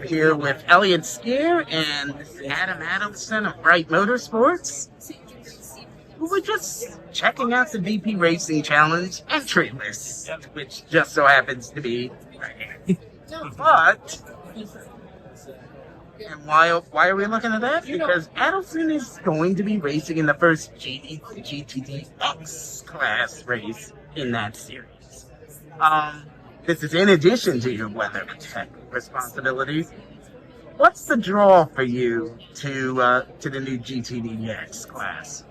Here with Elliott Skeer and Adam Adelson of Bright Motorsports. We were just checking out the VP Racing Challenge entry list, which just so happens to be right here. But, and why are we looking at that? Because Adelson is going to be racing in the first GTD X class race in that series. This is in addition to your weather responsibilities. What's the draw for you to the new GTDX class?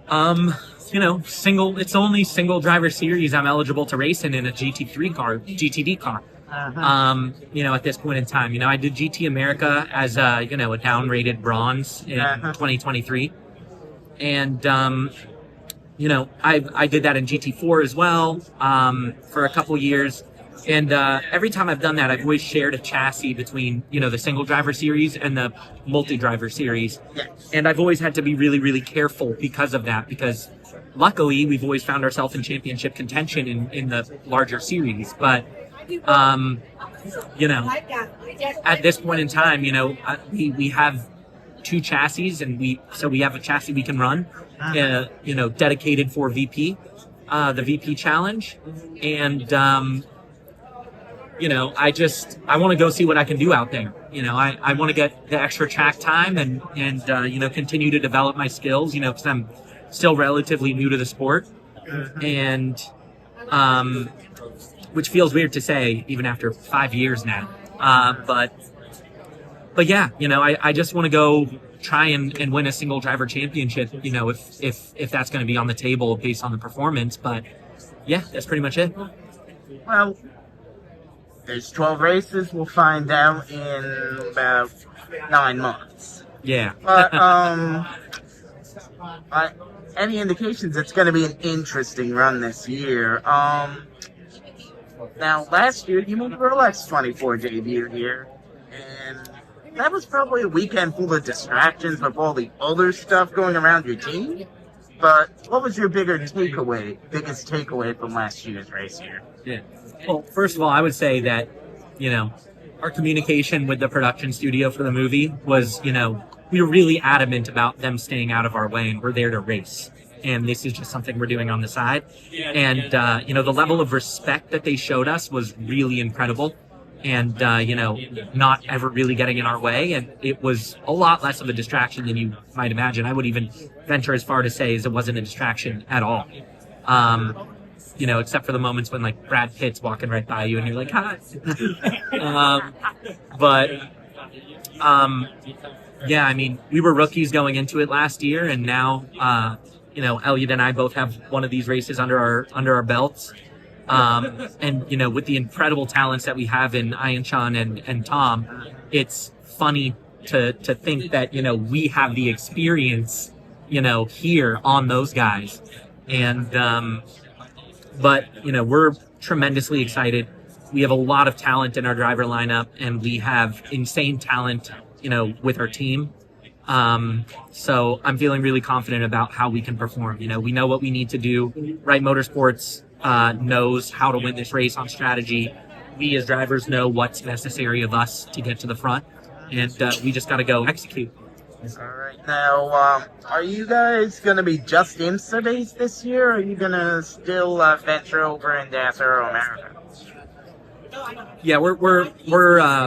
It's only single driver series I'm eligible to race in a GTD car. At this point in time, I did GT America as a downrated bronze in 2023. And, I did that in GT4 as well, for a couple years. And every time I've done that, I've always shared a chassis between, the single driver series and the multi-driver series. Yes. And I've always had to be really, really careful because of that, because luckily we've always found ourselves in championship contention in the larger series. But, at this point in time, we have two chassis and we have a chassis we can run, dedicated for VP, the VP challenge. And, I want to go see what I can do out there. I want to get the extra track time and continue to develop my skills, because I'm still relatively new to the sport. And, which feels weird to say even after 5 years now. But yeah, I just want to go try and win a single driver championship, if that's going to be on the table based on the performance. But yeah, that's pretty much it. Well, there's 12 races. We'll find out in about 9 months. Yeah. But any indications it's going to be an interesting run this year. Now, last year, you made the Rolex 24 debut here, and that was probably a weekend full of distractions with all the other stuff going around your team. But what was your biggest takeaway from last year's race here? Yeah. Well, first of all, I would say that, our communication with the production studio for the movie was, we were really adamant about them staying out of our way, and we're there to race. And this is just something we're doing on the side. And, the level of respect that they showed us was really incredible. And, not ever really getting in our way. And it was a lot less of a distraction than you might imagine. I would even venture as far to say as it wasn't a distraction at all. Except for the moments when, like, Brad Pitt's walking right by you and you're like, hi. Yeah, I mean, we were rookies going into it last year, and now, Elliott and I both have one of these races under our belts. And, with the incredible talents that we have in Ian and Tom, it's funny to think that, we have the experience, here on those guys. And, but, we're tremendously excited. We have a lot of talent in our driver lineup, and we have insane talent, with our team. So I'm feeling really confident about how we can perform. We know what we need to do. Bright Motorsports knows how to win this race on strategy. We as drivers know what's necessary of us to get to the front, and we just got to go execute. All right. Now, are you guys going to be just IMSA based this year, or are you going to still venture over into SRO America? Yeah, we're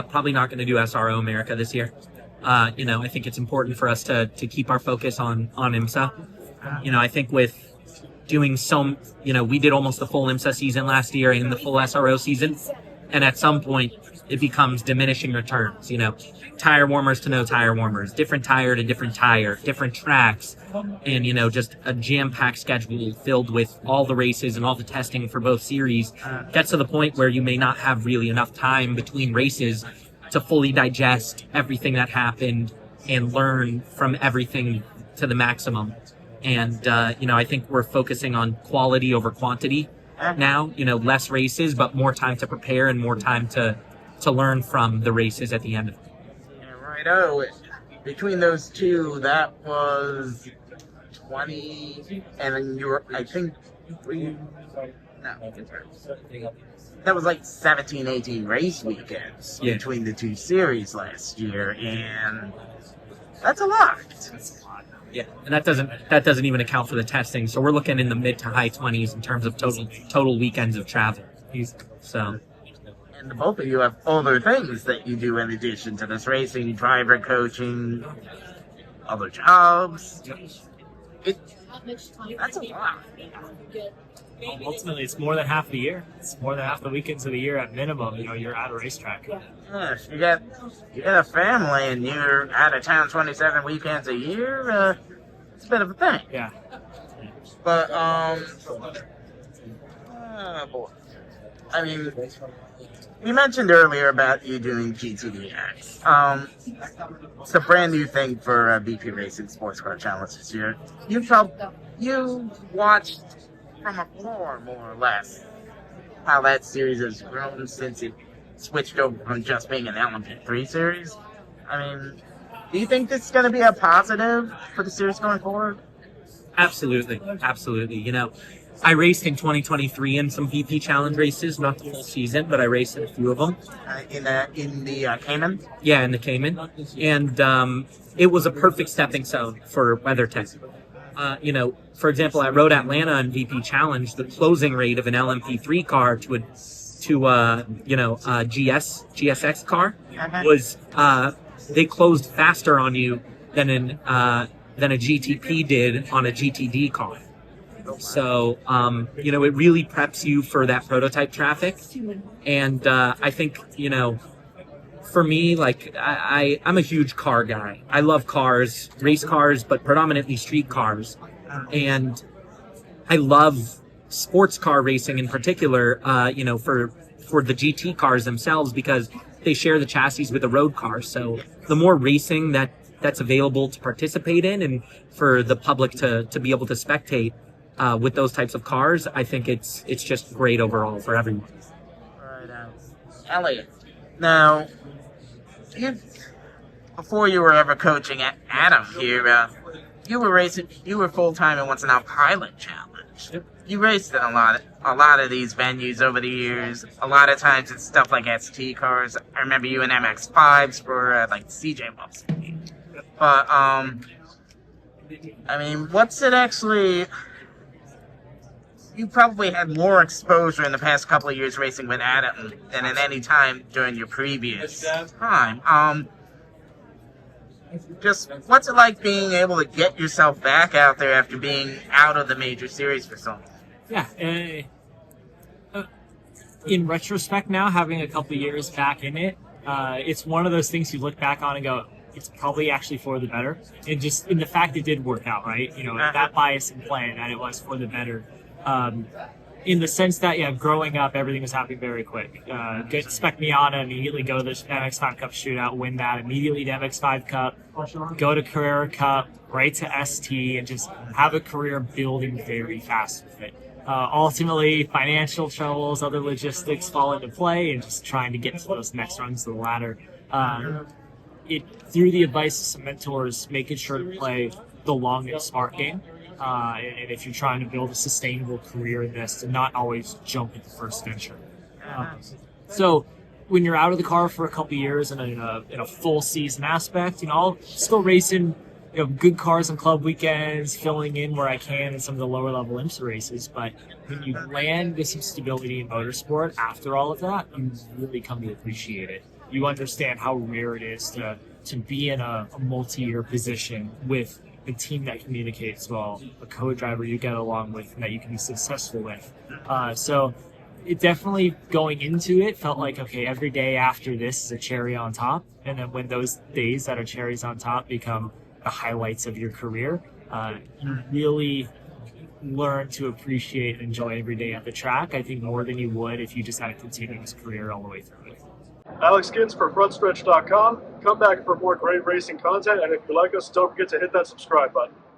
probably not going to do SRO America this year. I think it's important for us to keep our focus on IMSA. I think with doing we did almost the full IMSA season last year and the full SRO season. And at some point, it becomes diminishing returns, tire warmers to no tire warmers, different tire to different tire, different tracks, and, just a jam-packed schedule filled with all the races and all the testing for both series gets to the point where you may not have really enough time between races to fully digest everything that happened and learn from everything to the maximum. And, I think we're focusing on quality over quantity now, less races, but more time to prepare and more time to learn from the races at the end of it. Yeah, right. Oh, between those two, that was 20, and then you were, I think, no. that was like 17, 18 race weekends between the two series last year, and that's a lot. Yeah, and that doesn't even account for the testing. So we're looking in the mid to high 20s in terms of total weekends of travel. So, and the both of you have other things that you do in addition to this racing, driver coaching, other jobs. That's a lot. Ultimately, it's more than half the year. It's more than half the weekends of the year at minimum. You're at a racetrack. Yes, you got a family and you're out of town 27 weekends a year. It's a bit of a thing. Yeah. But boy. I mean, you mentioned earlier about you doing GTDX. It's a brand new thing for BP Racing Sports Car Challenge this year. You watched from afar, more or less, how that series has grown since it switched over from just being an LMP3 series. I mean, do you think this is going to be a positive for the series going forward? Absolutely. I raced in 2023 in some BP Challenge races, not the full season, but I raced in a few of them. In the Cayman? Yeah, in the Cayman. And it was a perfect stepping stone for WeatherTech. For example, I rode Atlanta in VP Challenge. The closing rate of an LMP3 car to a GSX car was they closed faster on you than a GTP did on a GTD car. So it really preps you for that prototype traffic, and I think for me, like I'm a huge car guy. I love cars, race cars, but predominantly street cars. And I love sports car racing in particular, for the GT cars themselves, because they share the chassis with the road cars. So the more racing that's available to participate in and for the public to be able to spectate with those types of cars, I think it's just great overall for everyone. Right, Elliott. Now, before you were ever coaching Adam here, you were full-time in what's now Pilot Challenge. Yep. You raced in a lot of these venues over the years. A lot of times it's stuff like ST cars. I remember you in MX-5s for like CJ Bumps. But I mean, what's it actually? You probably had more exposure in the past couple of years racing with Adam than at any time during your previous time. Just what's it like being able to get yourself back out there after being out of the major series for so long? Yeah. In retrospect now, having a couple of years back in it, it's one of those things you look back on and go, it's probably actually for the better. And just in the fact it did work out, right? That bias in play, that it was for the better. In the sense that, growing up, everything was happening very quick. Get Spec Miata, immediately go to the MX-5 Cup shootout, win that, immediately to MX-5 Cup, go to Carrera Cup, right to ST, and just have a career building very fast with it. Ultimately, financial troubles, other logistics fall into play, and just trying to get to those next runs of the ladder. Through the advice of some mentors, making sure to play the long and smart game. And if you're trying to build a sustainable career in this, to not always jump at the first venture. So when you're out of the car for a couple of years and in a full season aspect, I'll still racing good cars on club weekends, filling in where I can in some of the lower level IMSA races. But when you land with some stability in motorsport after all of that, you really come to appreciate it. You understand how rare it is to be in a multi-year position with a team that communicates well, a co-driver you get along with and that you can be successful with. So it definitely, going into it, felt like, okay, every day after this is a cherry on top. And then when those days that are cherries on top become the highlights of your career, you really learn to appreciate and enjoy every day at the track, I think, more than you would if you just had a continuous career all the way through it. Alex Skins for Frontstretch.com. Come back for more great racing content, and if you like us, don't forget to hit that subscribe button.